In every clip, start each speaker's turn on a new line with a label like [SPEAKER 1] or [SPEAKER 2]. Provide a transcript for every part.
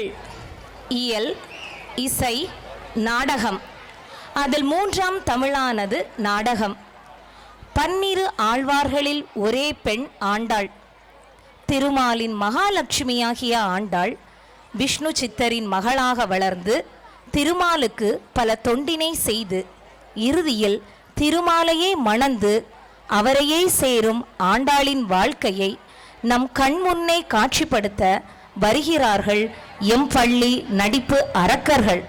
[SPEAKER 1] பிரிவுகள்: இயல், இசை, நாடகம். அதில் 3ஆம் தமிழானது நாடகம். 12 ஆழ்வார்களில் ஒரே பெண் ஆண்டாள். திருமாலின் மகாலட்சுமியாகிய ஆண்டாள் விஷ்ணு சித்தரின் மகளாக வளர்ந்து திருமாலுக்கு பல தொண்டினை செய்து இறுதியில் திருமாலையே மணந்து அவரையே சேரும் ஆண்டாளின் வாழ்க்கையை நம் கண்முன்னே காட்சிப்படுத்த வருகிறார்கள் எம் பள்ளி நடிப்பு அரக்கர்கள்.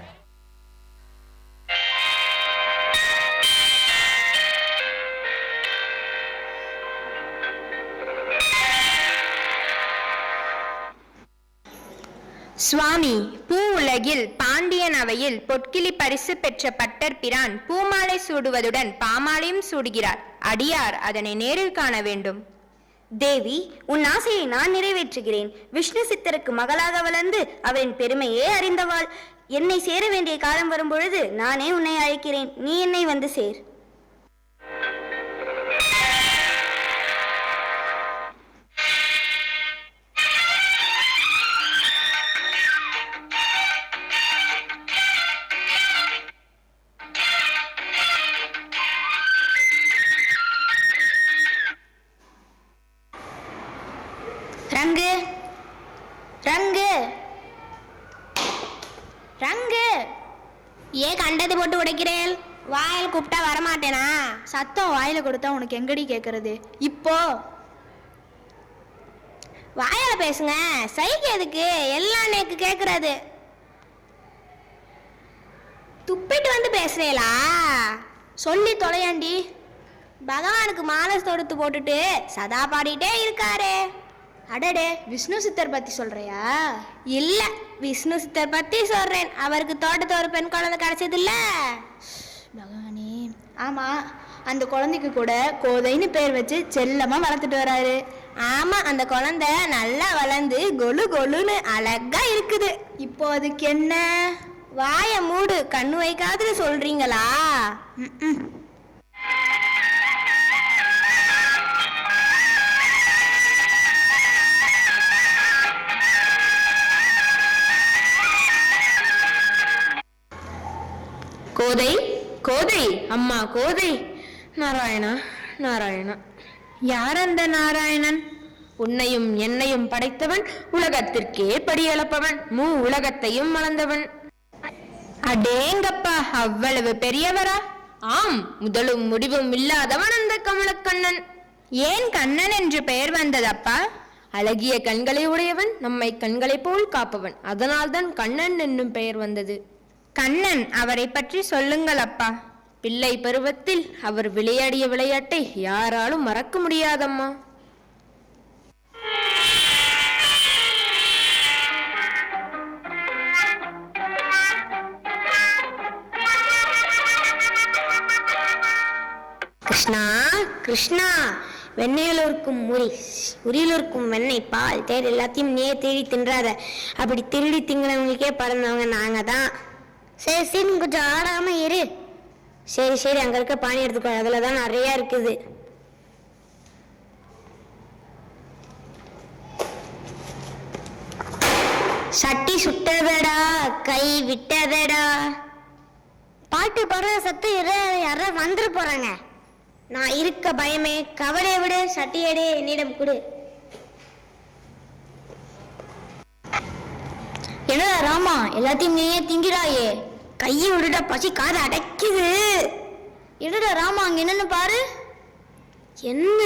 [SPEAKER 2] சுவாமி, பூ உலகில் பாண்டியன் அவையில் பொற்கிளி பரிசு பெற்ற பட்டர் பிரான் பூமாலை சூடுவதுடன் பாமாலையும் சூடுகிறார். அடியார் அதனை நேரில் காண வேண்டும்.
[SPEAKER 3] தேவி, உன் ஆசையை நான் நிறைவேற்றுகிறேன். விஷ்ணு சித்தருக்கு மகளாக வளர்ந்து அவரின் பெருமையே அறிந்தவாள். என்னை சேர வேண்டிய காலம் வரும் பொழுது நானே உன்னை அழைக்கிறேன். நீ என்னை வந்து சேர். ரங்கு, ரங்கு, ரங்கு,
[SPEAKER 2] ஏன் கண்டது போட்டு உடைக்கிறேன்? வாயில் கூப்பிட்டா வரமாட்டேனா?
[SPEAKER 3] சத்தம் வாயில கொடுத்தா உனக்கு எங்கடி கேட்கறது? இப்போ
[SPEAKER 2] வாயில பேசுங்க, சைக்கு எதுக்கு? எல்லாம் எனக்கு கேட்கறது. துப்பிட்டு வந்து பேசுறேலா?
[SPEAKER 3] சொல்லி தொலையாண்டி.
[SPEAKER 2] பகவானுக்கு மாலை தொடுத்து போட்டுட்டு சதா பாடிட்டே இருக்காரு.
[SPEAKER 3] அடடே, விஷ்ணு சித்தர் பத்தி சொல்றியா?
[SPEAKER 2] இல்ல, விஷ்ணு சித்தர் பத்தி சொல்றேன். அவருக்கு தோட்டத்தை ஒரு பெண் குழந்தை கிடைச்சது இல்ல?
[SPEAKER 3] பகவானே, ஆமா, அந்த குழந்தைக்கு கூட கோதைன்னு பேர் வச்சு செல்லமா வளர்த்துட்டு வராரு.
[SPEAKER 2] ஆமா, அந்த குழந்தை நல்லா வளர்ந்து கொலு கொலுன்னு அழகா இருக்குது.
[SPEAKER 3] இப்போ அதுக்கு என்ன?
[SPEAKER 2] வாய மூடு, கண்ணு வைக்காதுன்னு சொல்றீங்களா?
[SPEAKER 1] கோதை, கோதை, அம்மா கோதை. நாராயணா, நாராயணா.
[SPEAKER 3] யார் அந்த நாராயணன்?
[SPEAKER 1] உன்னையும் என்னையும் படைத்தவன், உலகத்திற்கே படியளப்பவன், உலகத்தையும் மறந்தவன்.
[SPEAKER 2] அடேங்கப்பா, அவ்வளவு பெரியவரா?
[SPEAKER 1] ஆம், முதலும் முடிவும் இல்லாதவன் அந்த கமலக்கண்ணன்.
[SPEAKER 2] ஏன் கண்ணன் என்று பெயர் வந்ததப்பா?
[SPEAKER 1] அழகிய கண்களை உடையவன், நம்மை கண்களை போல் காப்பவன். அதனால்தான் கண்ணன் என்னும் பெயர் வந்தது.
[SPEAKER 2] கண்ணன், அவரை பற்றி சொல்லுங்கள் அப்பா.
[SPEAKER 1] பிள்ளை பருவத்தில் அவர் விளையாடிய விளையாட்டை யாராலும் மறக்க முடியாதம்மா.
[SPEAKER 3] கிருஷ்ணா, கிருஷ்ணா, வெண்ணெயில் இருக்கும் உரியில் இருக்கும் வெண்ணெய், பால், தேர் எல்லாத்தையும் நீயே தேடி தின்றாத. அப்படி திருடி திங்கிறவங்களுக்கே பிறந்தவங்க நாங்க தான். சரி சரி, கொஞ்சம் ஆடாம இரு. சரி சரி, அங்க இருக்க பானி எடுத்துக்கோ, அதுலதான் நிறைய இருக்குது. சட்டி சுட்டதடா, கை விட்டதடா. பாட்டு பாடுற சத்தம் யாரா வந்துட போறாங்க. நான் இருக்க பயமே, கவலை விடு, சட்டியடே என்னிடம் கொடு. என்னடா ராமா, எல்லாத்தையும் நீயே திங்கிறாயே. கையை விடுடா, பசி காதை அடைக்குது. என்னடா ராமா, அங்க என்னன்னு பாரு. என்ன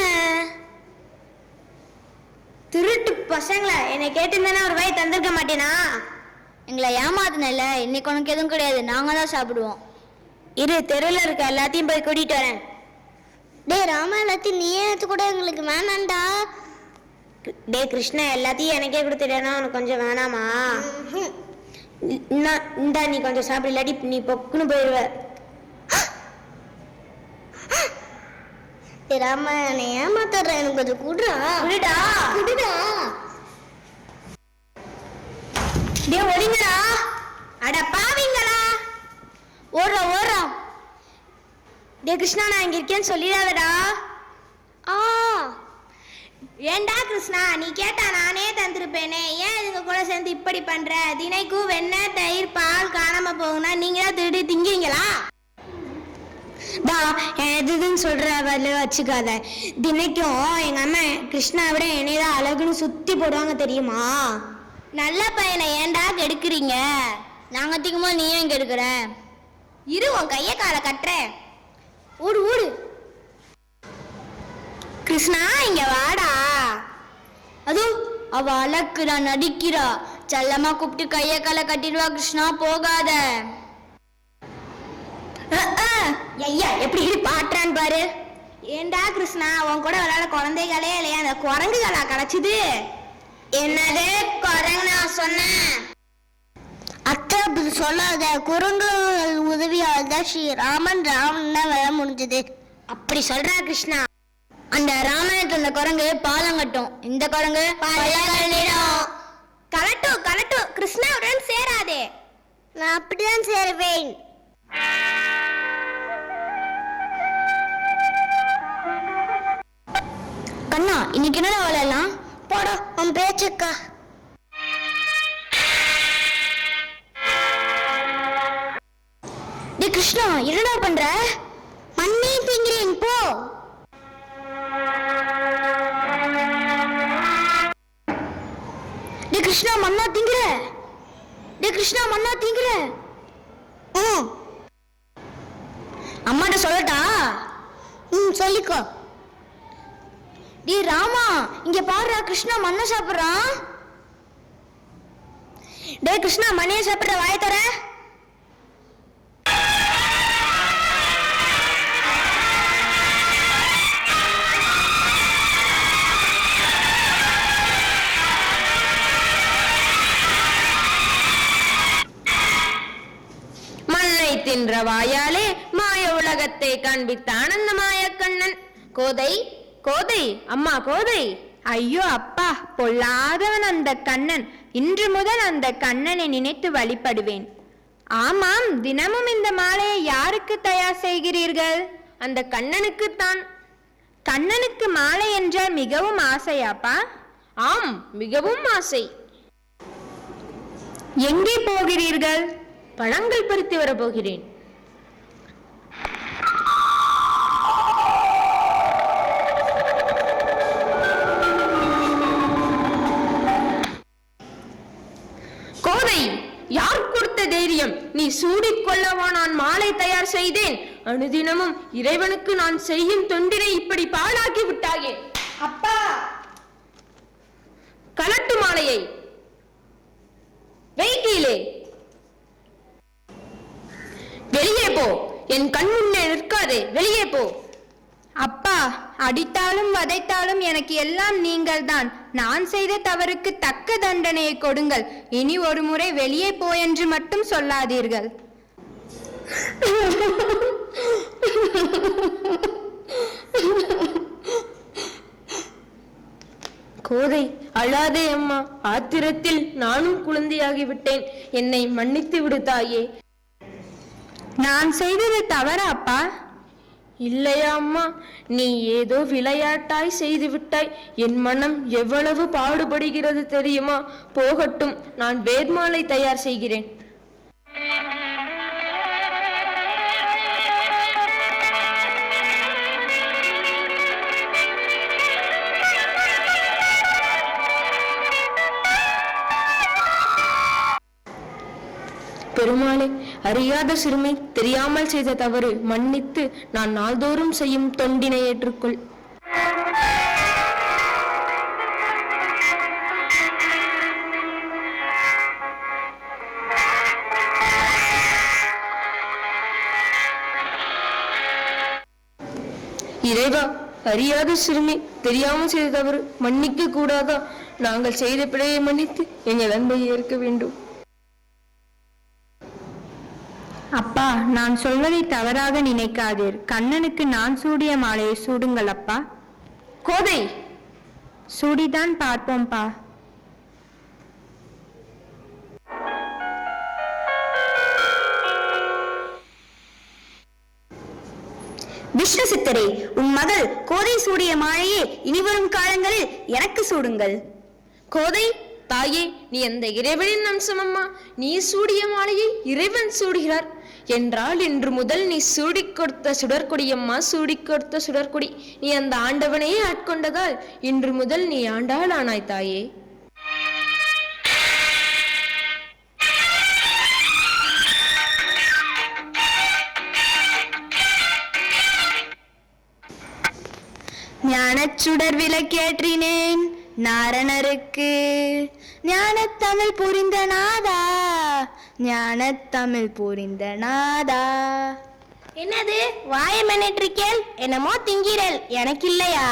[SPEAKER 3] திருட்டு பசங்களா? என்னை கேட்டிருந்தேன்னா ஒரு வாய் தந்திருக்க மாட்டேனா? எங்களை ஏமாத்தினல, இன்னைக்கு உனக்கு எதுவும் கிடையாது, நாங்க தான் சாப்பிடுவோம். இரு, தெருவில் இருக்க எல்லாத்தையும் போய் கூட்டிட்டு வரேன். டே ராமா, எல்லாத்தையும் நீயே எடுத்து கூட, எங்களுக்கு வேணாண்டா. டே கிருஷ்ணா, எல்லாத்தையும் எனக்கே கொடுத்துட்டேன்னா உனக்கு கொஞ்சம் வேணாமா? இந்தா, நீ கொஞ்சம் சாப்பிட, இல்லாட்டி நீ பொக்குன்னு போயிடுவ. ராமா, என்னை ஏமாத்துறேன், எனக்கு கொஞ்சம் குடுடா. குடுடா, குடுடா. டே ஒளிங்கடா. அட பாவிங்களா, ஓடுறோம் ஓடுறோம். டே கிருஷ்ணா, நான் இங்க இருக்கேன்னு சொல்லிடாதடா. ஏண்டா கிருஷ்ணா, நீ கேட்டா நானே தந்திருப்பேனே. ஏன் இதுங்க கூட சேர்ந்து இப்படி பண்ற? தினைக்கும் வெண்ணெய் தயிர் பால் காணாம போகுனா நீங்க தான் திருடி திங்கிறீங்களா? எதுன்னு சொல்ற வரல வச்சுக்காத. தினைக்கும் எங்க அம்மா கிருஷ்ணா விட என்னையதான் அழகுன்னு சுத்தி போடுவாங்க தெரியுமா? நல்ல பையனை ஏண்டா கெடுக்குறீங்க? நாங்க திங்கும்போது நீ ஏன் கெடுக்கிற? இரு, உன் கைய காலை கட்டுறேன். ஊடு ஊடு. கிருஷ்ணா இங்க வாடா. அதோ அவ அழக்குறா, நடிக்கிறா. செல்லமா கூப்பிட்டு கைய காலை கட்டிடுவா. கிருஷ்ணா போகாத. ஐயா எப்படி பாட்டுறான்னு பாரு. ஏண்டா கிருஷ்ணா, உன் கூட விளையாட குழந்தைகளே இல்லையா? அந்த குரங்குகளா கிடைச்சது? என்னது குரங்கு? நான் சொன்னேன் அத்தை அப்படி சொல்லாத. குரங்குகள் உதவியால் தான் ஸ்ரீராமன் ராமன் வேலை முடிஞ்சது. அப்படி சொல்றா கிருஷ்ணா. அந்த ராமாயணத்துல அந்த குரங்கு பாலம் கட்டும், இந்த குரங்கு கலட்டும். கலட்டும் கிருஷ்ணாவுடன் சேராதே. நான் அப்படிதான் சேருவேன். கண்ணா இன்னைக்கு என்னடா விளையாடலாம்? போடா உன் பேச்சுக்கா. டே கிருஷ்ணா, என்னடா பண்ற? மண்ணே திங்கிறேன் போ. டே கிருஷ்ணா மண்ணா திங்கிற. டே கிருஷ்ணா மண்ணா திங்கிற. அம்மாட்ட சொல்லட்டா? சொல்லிக்கோ. டே ராமா, இங்க பாருடா, கிருஷ்ணா மண்ணை சாப்பிடுறான். டே கிருஷ்ணா மண்ணைய சாப்பிடுற, வாய தர.
[SPEAKER 1] மண்ணை தின்ற வாயாலே மாய உலகத்தை காண்பித்த ஆனந்த மாய கண்ணன். கோதை கோதை, அம்மா கோதை.
[SPEAKER 2] ஐயோ அப்பா, பொல்லாதவன் அந்த கண்ணன். இன்று முதல் அந்த கண்ணனை நினைத்து வழிபடுவேன். ஆமாம், தினமும் இந்த மாலையை யாருக்கு தயார் செய்கிறீர்கள்?
[SPEAKER 1] அந்த கண்ணனுக்குத்தான்.
[SPEAKER 2] கண்ணனுக்கு மாலை என்றால் மிகவும் ஆசையாப்பா?
[SPEAKER 1] ஆம், மிகவும் ஆசை.
[SPEAKER 2] எங்கே போகிறீர்கள்?
[SPEAKER 1] பழங்கள் பறித்து வரப்போகிறேன். கோதை, யார் கொடுத்த தைரியம்? நீ சூடிக்கொள்ளவா நான் மாலை தயார் செய்தேன்? அனுதினமும் இறைவனுக்கு நான் செய்யும் தொண்டினை இப்படி பாழாக்கி விட்டாயே.
[SPEAKER 3] அப்பா,
[SPEAKER 1] கலட்டு மாலையை வெயிட்டிலே. வெளியே போ, என் கண் முன்னே நிற்காதே, வெளியே போ.
[SPEAKER 2] அப்பா, அடித்தாலும் வதைத்தாலும் எனக்கு எல்லாம் நீங்கள்தான். நான் செய்த தவறுக்கு தக்க தண்டனையை கொடுங்கள். இனி ஒரு முறை வெளியே போ என்று மட்டும் சொல்லாதீர்கள்.
[SPEAKER 1] கோதை, அழாதே அம்மா. ஆத்திரத்தில் நானும் குழந்தையாகிவிட்டேன். என்னை மன்னித்து விடு தாயே.
[SPEAKER 2] நான் செய்தது தவறா அப்பா?
[SPEAKER 1] இல்லையா அம்மா, நீ ஏதோ விளையாட்டாய் செய்து விட்டாய். என் மனம் எவ்வளவு பாடுபடுகிறது தெரியுமா? போகட்டும், நான் வேத்மாலை தயார் செய்கிறேன். பெருமாளே, அறியாத சிறுமி, தெரியாமல் செய்த தவறு மன்னித்து நான் நாள்தோறும் செய்யும் தொண்டினை ஏற்றுக்கொள். இறைவா, அறியாத சிறுமி, தெரியாமல் செய்த தவறு மன்னிக்க கூடாதா? நாங்கள் செய்த பிழையை மன்னித்து எங்கள் அன்பை ஏற்க வேண்டும்.
[SPEAKER 2] அப்பா, நான் சொல்வதை தவறாக நினைக்காதீர். கண்ணனுக்கு நான் சூடிய மாலையை சூடுங்கள் அப்பா.
[SPEAKER 1] கோதை,
[SPEAKER 2] சூடிதான் பார்ப்போம்பா.
[SPEAKER 3] விஷ்ணு சித்தரே, உன் மகள் கோதை சூடிய மாலையே இனிவரும் காலங்களில் எனக்கு சூடுங்கள்.
[SPEAKER 1] கோதை தாயே, நீ அந்த இறைவனின் அம்சமம்மா. நீ சூடிய மாலையை இறைவன் சூடுகிறார் என்றால் இன்று முதல் நீ சூடிக் கொடுத்த சுடற்கொடியம்மா, சூடிக் கொடுத்த சுடற்கொடி. நீ அந்த ஆண்டவனையே ஆட்கொண்டதால் இன்று முதல் நீ ஆண்டாள் ஆனாய் தாயே.
[SPEAKER 3] ஞானச்சுடர் விளக்கேற்றினேன் நாரணருக்கு, ஞானத்தமிழ் புரிந்த நாதா, ஞானத்தமிழ் புரிந்த நாதா. என்னது வாயை மென்னிட்டிருக்கேள்? என்னமோ திங்கிறல், எனக்கு இல்லையா?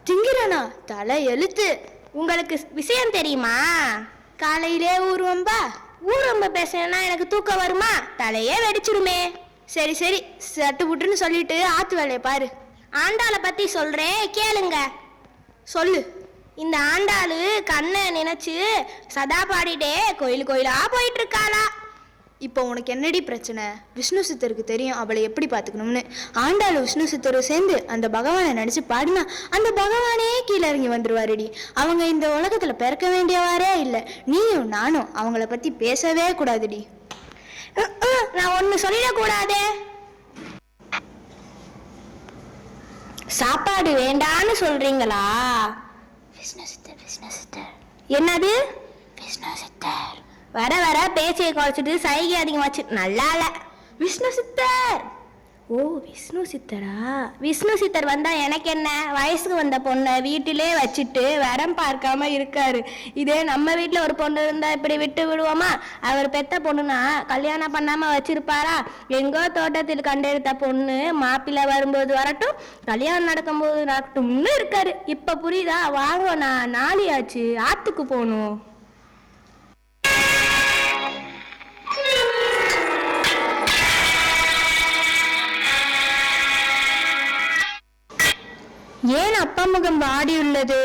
[SPEAKER 3] திங்கிறனா? தலை எழுத்து. உங்களுக்கு விஷயம் தெரியுமா? காலையிலே ஊர்வம்பா? ஊர்வம்ப பேசுனா எனக்கு தூக்கம் வருமா? தலையே வெடிச்சிடுமே. சரி சரி, சட்டு புட்டுன்னு சொல்லிட்டு ஆத்து வேலையை பாரு. ஆண்டாளை பத்தி சொல்றேன் கேளுங்க. சொல்லு. இந்த ஆண்டாளு கண்ணை நினைச்சு சதா பாடிட்டே கோயில் கோயிலா போயிட்டு இருக்காளா. இப்போ உனக்கு என்னடி பிரச்சனை? விஷ்ணு சித்தருக்கு தெரியும் அவளை எப்படி பார்த்துக்கணும்னு. ஆண்டாளு விஷ்ணு சித்தரும் சேர்ந்து அந்த பகவானை நினைச்சு பாடினா அந்த பகவானே கீழே இறங்கி வந்துருவாருடி. அவங்க இந்த உலகத்துல பிறக்க வேண்டியவாரே இல்லை. நீயும் நானும் அவங்கள பத்தி பேசவே கூடாதுடி. நான் ஒன்னு சொல்லிடக்கூடாதே. சாப்பாடு வேண்டான்னு சொல்றீங்களா? விஷ்ணு சித்தர், விஷ்ணு சித்தர். என்னது விஷ்ணு சித்தர்? வர வர பேச்சையை குறைச்சிட்டு சைகை அதிகமாச்சு. நல்லா இல்ல. விஷ்ணு சித்தர். ஓ, விஷ்ணு சித்தரா? விஷ்ணு சித்தர் வந்தா எனக்கு என்ன? வயசுக்கு வந்த பொண்ணை வீட்டிலே வச்சுட்டு வரம் பார்க்காம இருக்காரு. இதே நம்ம வீட்டுல ஒரு பொண்ணு இருந்தா இப்படி விட்டு விடுவோமா? அவர் பெத்த பொண்ணுனா கல்யாணம் பண்ணாம வச்சிருப்பாரா? எங்கோ தோட்டத்தில் கண்டெடுத்த பொண்ணு மாப்பிள்ளை வரும்போது வரட்டும், கல்யாணம் நடக்கும்போது நடக்கட்டும்னு இருக்காரு. இப்ப புரியுதா? வாங்க, நான் நாளையாச்சு ஆத்துக்கு போகணும். ஏன் அப்பா முகம் வாடியுள்ளது?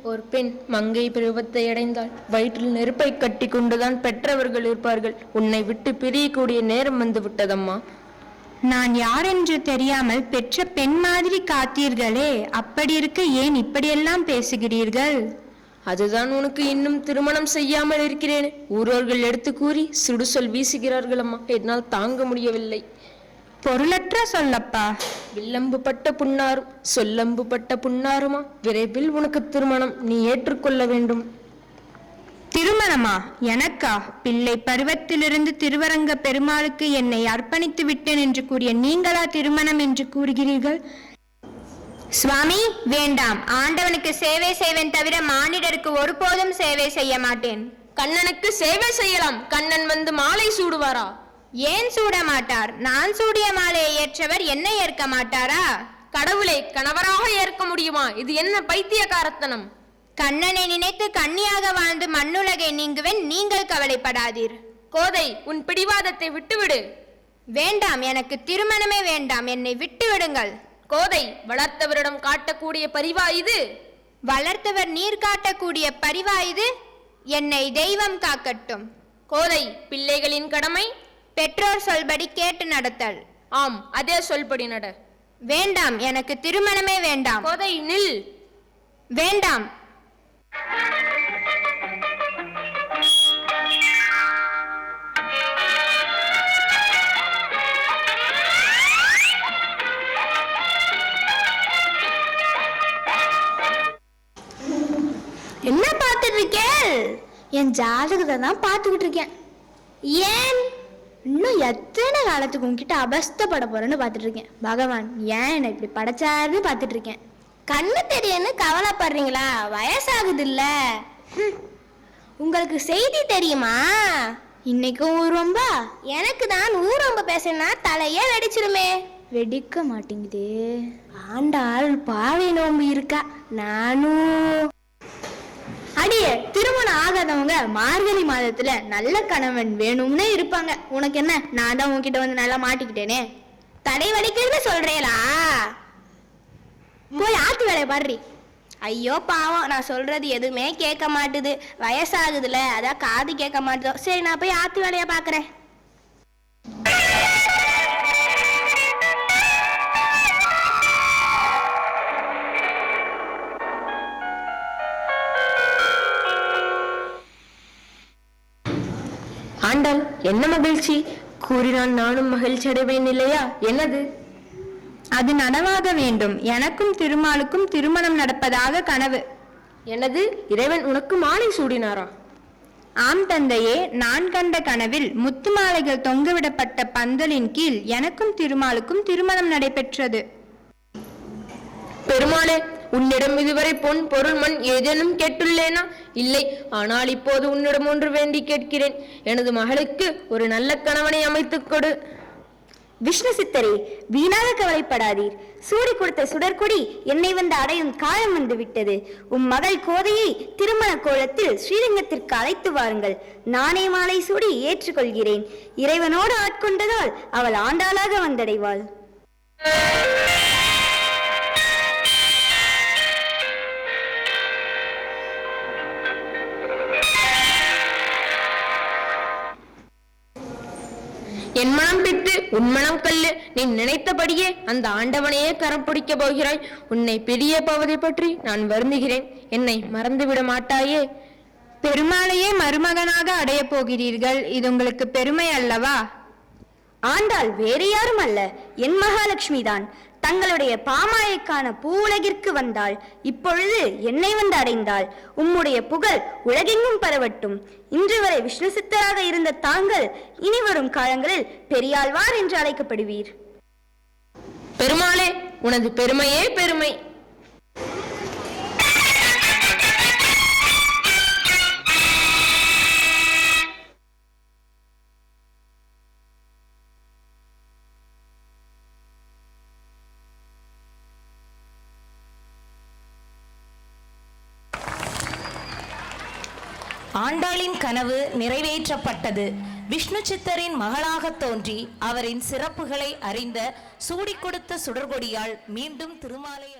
[SPEAKER 1] ஒரு பெண் மங்கை பருவத்தை அடைந்தால் வயிற்றில் நெருப்பை கட்டி கொண்டுதான் பெற்றவர்கள் இருப்பார்கள். உன்னை விட்டு பிரியக்கூடிய நேரம் வந்து விட்டதம்மா.
[SPEAKER 2] நான் யார் என்று தெரியாமல் பெற்ற பெண் மாதிரி காத்தீர்களே, அப்படி இருக்க ஏன் இப்படியெல்லாம் பேசுகிறீர்கள்?
[SPEAKER 1] அதுதான் உனக்கு இன்னும் திருமணம் செய்யாமல் இருக்கிறேன் ஊரோர்கள் எடுத்து கூறி சுடுசொல் வீசுகிறார்கள் அம்மா. என்னால் தாங்க முடியவில்லை.
[SPEAKER 2] பொருளற்ற சொல்லப்பா.
[SPEAKER 1] வில்லம்பு பட்ட புண்ணாரும் சொல்லம்பு பட்ட புண்ணாருமா. விரைவில் உனக்கு திருமணம், நீ ஏற்றுக்கொள்ள வேண்டும்.
[SPEAKER 2] திருமணமா? எனக்கா? பிள்ளை பருவத்திலிருந்து திருவரங்க பெருமாளுக்கு என்னை அர்ப்பணித்து விட்டேன் என்று கூறிய நீங்களா திருமணம் என்று கூறுகிறீர்கள்? சுவாமி, வேண்டாம். ஆண்டவனுக்கு சேவை செய்வேன் தவிர மானிடருக்கு ஒருபோதும் சேவை செய்ய மாட்டேன்.
[SPEAKER 1] கண்ணனுக்கு சேவை செய்யலாம், கண்ணன் வந்து மாலை சூடுவாரா?
[SPEAKER 2] ஏன் சூட மாட்டார்? நான் சூடிய மாலையை ஏற்றவர் என்னை ஏற்க மாட்டாரா?
[SPEAKER 1] கடவுளை கணவராக ஏற்க முடியுமா? இது என்ன பைத்தியக்காரத்தனம்?
[SPEAKER 2] கண்ணனை நினைத்து கன்னியாக வாழ்ந்து மண்ணுலகை நீங்குவேன், நீங்கள் கவலைப்படாதீர்.
[SPEAKER 1] கோதை, உன் பிடிவாதத்தை விட்டுவிடு.
[SPEAKER 2] வேண்டாம், எனக்கு திருமணமே வேண்டாம், என்னை விட்டு விடுங்கள்.
[SPEAKER 1] கோதை, வளர்த்தவரிடம் காட்டக்கூடிய பரிவா இது?
[SPEAKER 2] வளர்த்தவர் நீர் காட்டக்கூடிய பரிவா இது? என்னை தெய்வம் காக்கட்டும்.
[SPEAKER 1] கோதை, பிள்ளைகளின் கடமை
[SPEAKER 2] பெற்றோர் சொல்படி கேட்டு நடத்தல்.
[SPEAKER 1] ஆம், அதே சொல்படி நட.
[SPEAKER 2] வேண்டாம், எனக்கு திருமணமே வேண்டாம்.
[SPEAKER 1] கோதை, நில்.
[SPEAKER 2] வேண்டாம்.
[SPEAKER 3] என்ன பார்த்துட்டு இருக்கேன்? என் ஜாதகத்தை தான் பார்த்துக்கிட்டு இருக்கேன். ஏன் இன்னும் எத்தனை காலத்துக்கு உங்ககிட்ட அவஸ்தப்பட போறேன்னு பார்த்துட்டு இருக்கேன். பகவான் ஏன் என்னை இப்படி படைச்சாருன்னு பார்த்துட்டு இருக்கேன். கண்ணு தெரியுன்னு கவலைப்படுறீங்களா? வயசாகுது இல்ல. உங்களுக்கு செய்தி தெரியுமா? இன்னைக்கும் ஊர்வம்பா? எனக்கு தான் ஊர்வம்ப பேசினா தலையே வெடிச்சிருமே. வெடிக்க மாட்டேங்குது. ஆண்டாள் பாவை நோம்பு இருக்கா. நானும் அடியே, திருமணம் ஆகாதவங்க மார்கழி மாதத்துல நல்ல கணவன் வேணும்னு இருப்பாங்க. உனக்கு என்ன? நான் தான் உன்கிட்ட வந்து நல்லா மாட்டிக்கிட்டேனே. தடை வலிக்குன்னு சொல்றேலா? போய் ஆத்து வேலையை பாடுறி. ஐயோ பாவம், நான் சொல்றது எதுவுமே கேட்க மாட்டுது. வயசாகுதுல, அதான் காது கேட்க மாட்டுதோ. சரி, நான் போய் ஆத்து வேலையை பாக்குறேன்.
[SPEAKER 1] ஆண்டாள், என்ன மகிழ்ச்சி! கூறினால் நானும் மகிழ்ச்சி அடைவேன் இல்லையா? என்னது?
[SPEAKER 2] அது நனவாக வேண்டும். எனக்கும் திருமாலுக்கும் திருமணம் நடப்பதாக கனவு.
[SPEAKER 1] எனது? இறைவன் உனக்கு மாலை சூடினாரா?
[SPEAKER 2] ஆம் தந்தையே, நான் கண்ட கனவில் முத்து மாலைகள் தொங்கவிடப்பட்ட பந்தலின் கீழ் எனக்கும் திருமாலுக்கும் திருமணம் நடைபெற்றது.
[SPEAKER 1] பெருமாளே, உன்னிடம் இதுவரை பொன் பொருள் மண் ஏதேனும் கேட்டுள்ளேனா? இல்லை. ஆனால் இப்போது உன்னிடம் ஒன்று வேண்டி கேட்கிறேன். எனது மகளுக்கு ஒரு நல்ல கணவனை அமைத்துக் கொடு.
[SPEAKER 3] விஷ்ணு சித்தரே, வீணாக கவலைப்படாதீர். சூடி கொடுத்த சுடற்கொடி என்னை வந்து அடையும் காலம் வந்து விட்டது. உம் மகள் கோதையை திருமண கோலத்தில் ஸ்ரீரங்கத்திற்கு அழைத்து வாருங்கள். நானே மாலை சூடி ஏற்றுக்கொள்கிறேன். இறைவனோடு ஆட்கொண்டதால் அவள் ஆண்டாளாக வந்தடைவாள்.
[SPEAKER 1] என் மனம் பித்து உன் மனம் கல்லு. நீ நினைத்தபடியே அந்த ஆண்டவனையே கரம் பிடிக்க போகிறாய். உன்னை பிரிய போவதை பற்றி நான் வருந்துகிறேன். என்னை மறந்துவிட மாட்டாயே?
[SPEAKER 2] பெருமாளையே மருமகனாக அடைய போகிறீர்கள். இது உங்களுக்கு பெருமை அல்லவா?
[SPEAKER 3] ஆண்டாள் வேறு யாரும் அல்ல, என் மகாலட்சுமி தான். தங்களுடைய பாமாலைக்கான பூ உலகிற்கு வந்தாள். இப்பொழுது என்னை வந்து அடைந்தாள். உம்முடைய புகழ் உலகெங்கும் பரவட்டும். இன்று வரை விஷ்ணு சித்தராக இருந்த தாங்கள் இனி வரும் காலங்களில் பெரியாழ்வார் என்று அழைக்கப்படுவீர்.
[SPEAKER 1] பெருமாளே, உனது பெருமையே பெருமை.
[SPEAKER 4] ஆண்டாளின் கனவு நிறைவேற்றப்பட்டது. விஷ்ணு சித்தரின் மகளாக தோன்றி அவரின் சிறப்புகளை அறிந்த சூடி கொடுத்த சுடர்கொடியால் மீண்டும் திருமாலை